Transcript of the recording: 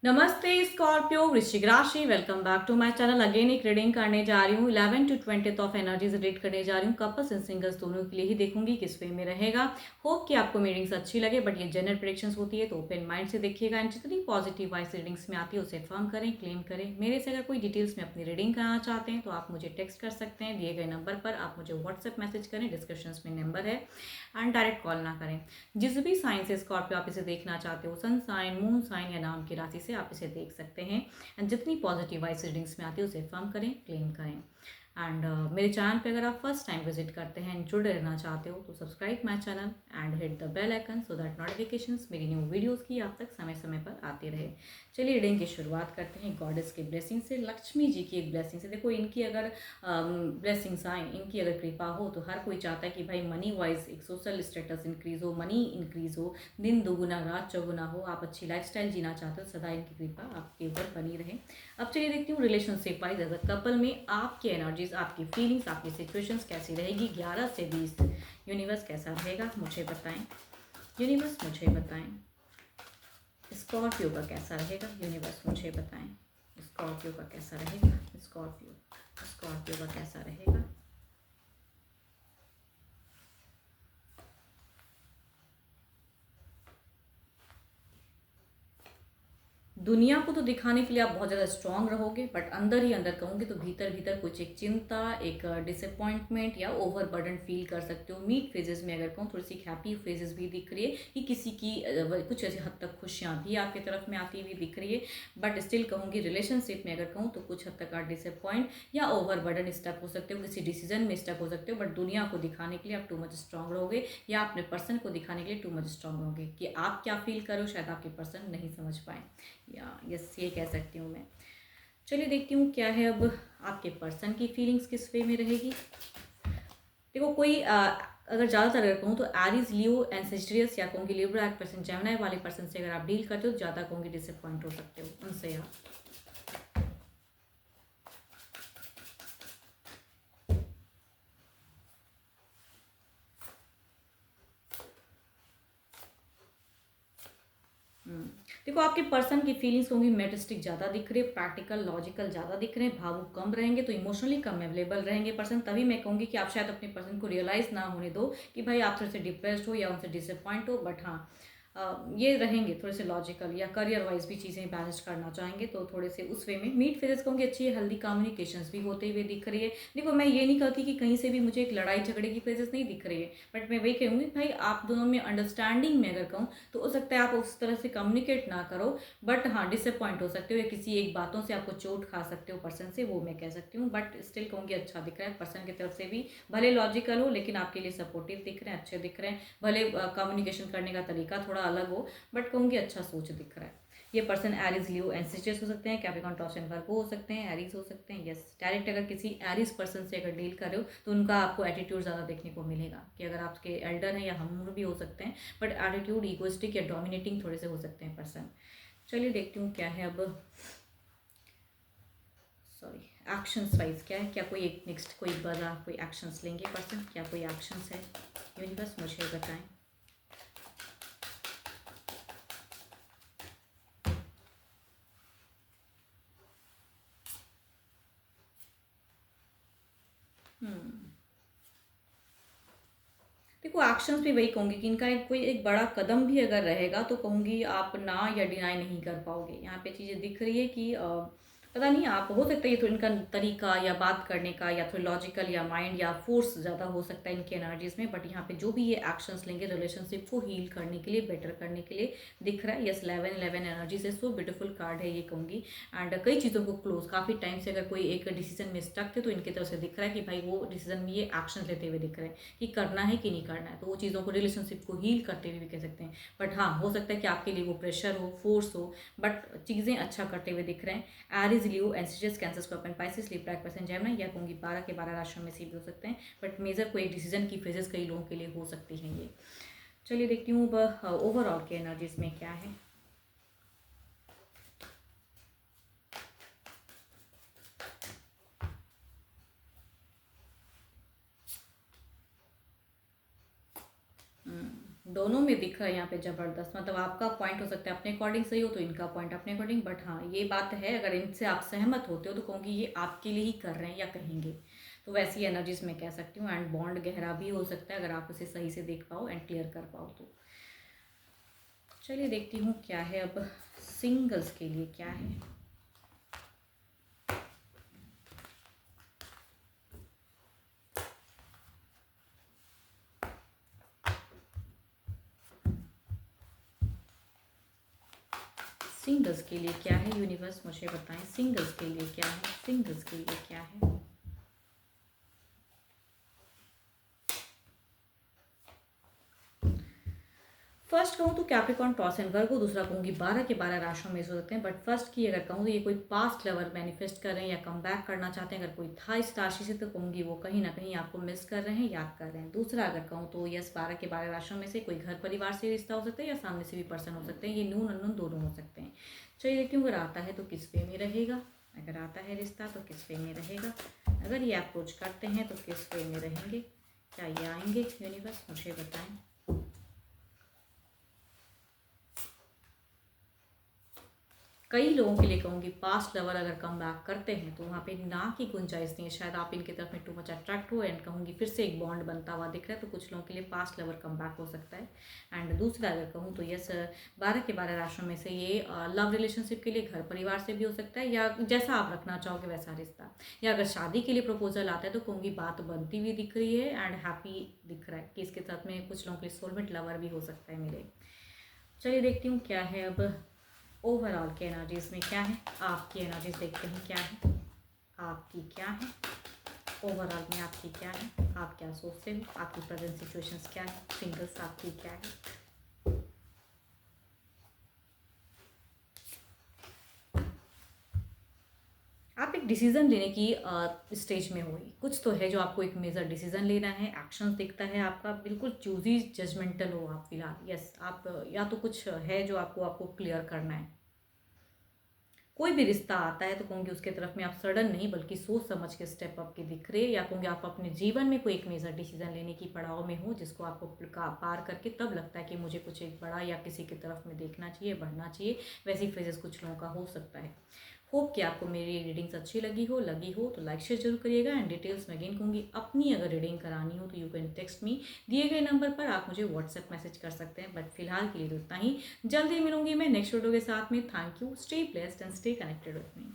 नमस्ते स्कॉर्पियो वृश्चिक राशि। Welcome back to my channel. Again एक रीडिंग करने जा रही हूँ। 11 टू 20 ऑफ एनर्जीज रीड करने जा रही हूँ। कपल्स एंड सिंगल्स दोनों के लिए ही देखूंगी किस वे में रहेगा। होप कि आपको रीडिंग्स अच्छी लगे, बट ये जनरल प्रेडिक्शंस होती है तो ओपन माइंड से देखिएगा। एंड जितनी पॉजिटिव वाइज रीडिंग्स में आती है उसे फर्म करें, क्लेम करें। मेरे से अगर कोई डिटेल्स में अपनी रीडिंग कराना चाहते हैं तो आप मुझे टेक्स्ट कर सकते हैं दिए गए नंबर पर। आप मुझे व्हाट्सएप मैसेज करें, डिस्क्रिप्शन में नंबर है। एंड डायरेक्ट कॉल ना करें। जिस भी साइन से स्कॉर्पियो आप इसे देखना चाहते हो, सन साइन, मून साइन या नाम की राशि से आप इसे देख सकते हैं। एंड जितनी पॉजिटिव वाइज रीडिंग्स में आती है उसे फर्म करें, क्लेम करें। एंड मेरे चैनल पे अगर आप फर्स्ट टाइम विजिट करते हैं एंड जुड़े रहना चाहते हो तो subscribe my channel and hit the bell icon so that notifications मेरी न्यू वीडियोस की आप तक समय समय पर आती रहे। चलिए रीडिंग की शुरुआत करते हैं गॉडेस के ब्लेसिंग से, लक्ष्मी जी की एक ब्लेसिंग से। देखो, इनकी अगर ब्लेसिंग्स आए, इनकी अगर कृपा हो तो हर कोई चाहता है कि भाई मनी वाइज एक सोशल स्टेटस इंक्रीज हो, मनी इंक्रीज हो, दिन दोगुना रात चौगुना हो। आप अच्छी लाइफस्टाइल जीना चाहते हो, सदा इनकी कृपा आपके ऊपर बनी रहे। अब चलिए देखती हूँ रिलेशनशिप वाइज अगर कपल में आपकी एनर्जीज, आपकी फीलिंग्स, आपकी सिचुएशंस कैसी रहेगी 11 से 20। यूनिवर्स कैसा रहेगा मुझे बताएं। यूनिवर्स मुझे बताएं। स्कॉर्पियो का कैसा रहेगा, यूनिवर्स मुझे बताएं। स्कॉर्पियो का कैसा रहेगा। स्कॉर्पियो स्कॉर्पियो का कैसा रहेगा। दुनिया को तो दिखाने के लिए आप बहुत ज़्यादा स्ट्रांग रहोगे, बट अंदर ही अंदर कहूँगी तो भीतर भीतर कुछ एक चिंता, एक डिसअपॉइंटमेंट या ओवर बर्डन फील कर सकते हो। मीट फेजेस में अगर कहूँ थोड़ी सी हैप्पी फेजेस भी दिख रही है कि किसी की कुछ ऐसी हद तक खुशियाँ भी आपकी तरफ में आती हुई दिख रही है। बट स्टिल कहूँगी रिलेशनशिप में अगर कहूँ तो कुछ हद तक आप डिसअपॉइंट या ओवर बर्डन स्टक हो सकते हो, किसी डिसीजन में स्टक हो सकते हो। बट दुनिया को दिखाने के लिए आप टू मच स्ट्रांग रहोगे या अपने पर्सन को दिखाने के लिए टू मच स्ट्रांग रहोगे कि आप क्या फील करो शायद आपके पर्सन नहीं समझ पाए, या यस ये कह सकती हूँ मैं। चलिए देखती हूँ क्या है अब आपके पर्सन की फीलिंग्स किस वे में रहेगी। देखो, कोई अगर ज़्यादातर अगर कहूँ तो एरीज, लियो एंड सेजिटेरियस या कहूँगी लिब्रा पर्सन, जेमिनी वाले पर्सन से अगर आप डील करते हो तो ज़्यादा कहूँगी डिसअपॉइंट हो सकते हो उनसे आप। देखो, आपके पर्सन की फीलिंग्स होंगी मेटेस्टिक ज़्यादा दिख रहे, प्रैक्टिकल लॉजिकल ज़्यादा दिख रहे हैं, भावुक कम रहेंगे तो इमोशनली कम अवेलेबल रहेंगे पर्सन। तभी मैं कहूँगी कि आप शायद अपने पर्सन को रियलाइज़ ना होने दो कि भाई आप थोड़े से डिप्रेस्ड हो या उनसे डिसअपॉइंट हो। बट हाँ, ये रहेंगे थोड़े से लॉजिकल या करियर वाइज भी चीज़ें बैलेंस करना चाहेंगे तो थोड़े से उस वे में मीट फेजेस कहूँगी अच्छी है, हेल्दी कम्युनिकेशंस भी होते हुए दिख रही है। देखो, मैं ये नहीं कहती कि कहीं से भी मुझे एक लड़ाई झगड़े की फेजेस नहीं दिख रही है, बट मैं वही कहूँगी भाई आप दोनों में अंडरस्टैंडिंग में अगर कहूँ तो हो सकता है आप उस तरह से कम्युनिकेट ना करो। बट हाँ, डिसअपॉइंट हो सकते हो या किसी एक बातों से आपको चोट खा सकते हो पर्सन से, वो मैं कह सकती हूँ। बट स्टिल कहूँगी अच्छा दिख रहा है पर्सन की तरफ से भी, भले लॉजिकल हो लेकिन आपके लिए सपोर्टिव दिख रहे हैं, अच्छे दिख रहे हैं। भले कम्युनिकेशन करने का तरीका थोड़ा अलग हो, बट कहूँगी अच्छा सोच दिख रहा है। ये person Aries, Leo and sisters हो सकते हैं, कैप्रिकॉर्न, टॉरस एंड वर्गो हो सकते हैं, एरीज हो सकते हैं। यस, डायरेक्ट अगर किसी एरीज पर्सन से अगर डील कर रहे हो तो उनका आपको एटीट्यूड ज़्यादा देखने को मिलेगा कि अगर आपके एल्डर हैं या हम उम्र भी हो सकते हैं, बट एटीट्यूड इगोइस्टिक या डोमिनेटिंग थोड़े से हो सकते हैं पर्सन। चलिए देखती हूँ क्या है अब। सॉरी, एक्शंस वाइज क्या है, क्या कोई एक नेक्स्ट कोई बड़ा कोई एक्शंस लेंगे पर्सन, क्या कोई एक्शंस है यूनिवर्स मुझे बताएं। देखो, एक्शंस भी वही कहूँगी कि इनका एक कोई एक बड़ा कदम भी अगर रहेगा तो कहूँगी आप ना या डिनाई नहीं कर पाओगे। यहाँ पे चीज़ें दिख रही है कि पता नहीं, आप हो सकता है ये तो इनका तरीका या बात करने का या थोड़ा लॉजिकल या माइंड या फोर्स ज़्यादा हो सकता है इनकी एनर्जीज में। बट यहाँ पे जो भी ये एक्शंस लेंगे रिलेशनशिप को हील करने के लिए, बेटर करने के लिए दिख रहा है। यस, 11 एनर्जी से सो ब्यूटीफुल कार्ड है ये कहूँगी। एंड कई चीज़ों को क्लोज, काफ़ी टाइम से अगर कोई एक डिसीजन में स्टक थे तो इनकी तरफ से दिख रहा है कि भाई वो डिसीजन में ये एक्शन लेते हुए दिख रहे हैं कि करना है कि नहीं करना है, तो वो चीज़ों को रिलेशनशिप को हील करते हुए भी कह सकते हैं। बट हाँ, हो सकता है कि आपके लिए वो प्रेशर हो, फोर्स हो, बट चीज़ें अच्छा करते हुए दिख रहे हैं। Aries, Leo and sisters, cancer, scorpion, Pisces, Libra person, Gemini या कहूँगी 12 के 12 राशियों में से भी हो सकते हैं। बट मेजर कोई डिसीजन की फेजेस कई लोगों के लिए हो सकती हैं ये। चलिए देखती हूँ ओवरऑल के एनर्जीज में क्या है। दोनों में दिख रहा है यहाँ पे ज़बरदस्त, मतलब आपका पॉइंट हो सकता है अपने अकॉर्डिंग सही हो तो इनका पॉइंट अपने अकॉर्डिंग, बट हाँ ये बात है अगर इनसे आप सहमत होते हो तो कहूँगी ये आपके लिए ही कर रहे हैं या कहेंगे, तो वैसी एनर्जीज मैं कह सकती हूँ। एंड बॉन्ड गहरा भी हो सकता है अगर आप उसे सही से देख पाओ एंड क्लियर कर पाओ तो। चलिए देखती हूँ क्या है अब सिंगल्स के लिए क्या है। सिंगल्स के लिए क्या है यूनिवर्स, मुझे बताएं सिंगल्स के लिए क्या है, सिंगल्स के लिए क्या है। फर्स्ट कहूँ तो कैप्रिकॉर्न, टॉरस एंड वर्गो, दूसरा कहूँगी 12 के 12 राशियों में हो सकते हैं, बट फर्स्ट की अगर कहूँ तो ये कोई पास्ट लवर मैनिफेस्ट कर रहे हैं या कम बैक करना चाहते हैं, अगर कोई था इस राशि से तो कहूँगी वो कहीं ना कहीं आपको मिस कर रहे हैं, याद कर रहे हैं। दूसरा अगर कहूँ तो यस 12 के 12 राशियों में से कोई घर परिवार से रिश्ता हो सकता है या सामने से भी पर्सन हो सकते हैं, ये नून अननोन दोनों हो सकते हैं। चलिए देखती हूँ अगर आता है तो किस वे में रहेगा, अगर आता है रिश्ता तो किस वे में रहेगा, अगर ये अप्रोच करते हैं तो किस वे में रहेंगे, क्या ये आएंगे यूनिवर्स मुझे बताएं। कई लोगों के लिए कहूँगी पास्ट लवर अगर कम बैक करते हैं तो वहाँ पे ना की गुंजाइश नहीं है, शायद आप इनकी तरफ में टू मच अट्रैक्ट हो एंड कहूँगी फिर से एक बॉन्ड बनता हुआ दिख रहा है, तो कुछ लोगों के लिए पास्ट लवर कम बैक हो सकता है। एंड दूसरा अगर कहूँ तो यस 12 के 12 राशियों में से ये लव रिलेशनशिप के लिए घर परिवार से भी हो सकता है या जैसा आप रखना चाहोगे वैसा रिश्ता, या अगर शादी के लिए प्रपोजल आता है तो कहूँगी बात बनती हुई दिख रही है एंड हैप्पी दिख रहा है कि इसके साथ में कुछ लोगों के लिए सोलमेट लवर भी हो सकता है मेरे। चलिए देखती हूँ क्या है अब ओवरऑल के एनर्जीज में क्या है, आपकी एनर्जीज देखते हैं क्या है, आपकी क्या है ओवरऑल में, आपकी क्या है, आप क्या सोचते हो, आपकी प्रेजेंट सिचुएशंस क्या है, सिंगल्स आपकी क्या है। आप एक डिसीजन लेने की स्टेज में हो, कुछ तो है जो आपको एक मेजर डिसीजन लेना है, एक्शन दिखता है आपका बिल्कुल चूजी जजमेंटल हो आप फिलहाल। यस आप या तो कुछ है जो आपको क्लियर करना है। कोई भी रिश्ता आता है तो कहूँगी उसके तरफ में आप सडन नहीं बल्कि सोच समझ के स्टेप अप के दिख रहे, या कहूँगी आप अपने जीवन में कोई एक मेजर डिसीजन लेने की पड़ाव में हो जिसको आपको पार करके तब लगता है कि मुझे कुछ एक बड़ा या किसी की तरफ में देखना चाहिए, बढ़ना चाहिए। वैसी फेजेस कुछ लोगों का हो सकता है। होप कि आपको मेरी रीडिंग्स अच्छी लगी हो तो लाइक शेयर जरूर करिएगा। एंड डिटेल्स में अगेन कहूँगी अपनी अगर रीडिंग करानी हो तो यू कैन टेक्स्ट मी, दिए गए नंबर पर आप मुझे व्हाट्सएप मैसेज कर सकते हैं। बट फिलहाल के लिए तो इतना ही, जल्दी मिलूंगी मैं नेक्स्ट वीडियो के साथ में। Thank you, stay blessed and stay connected with me.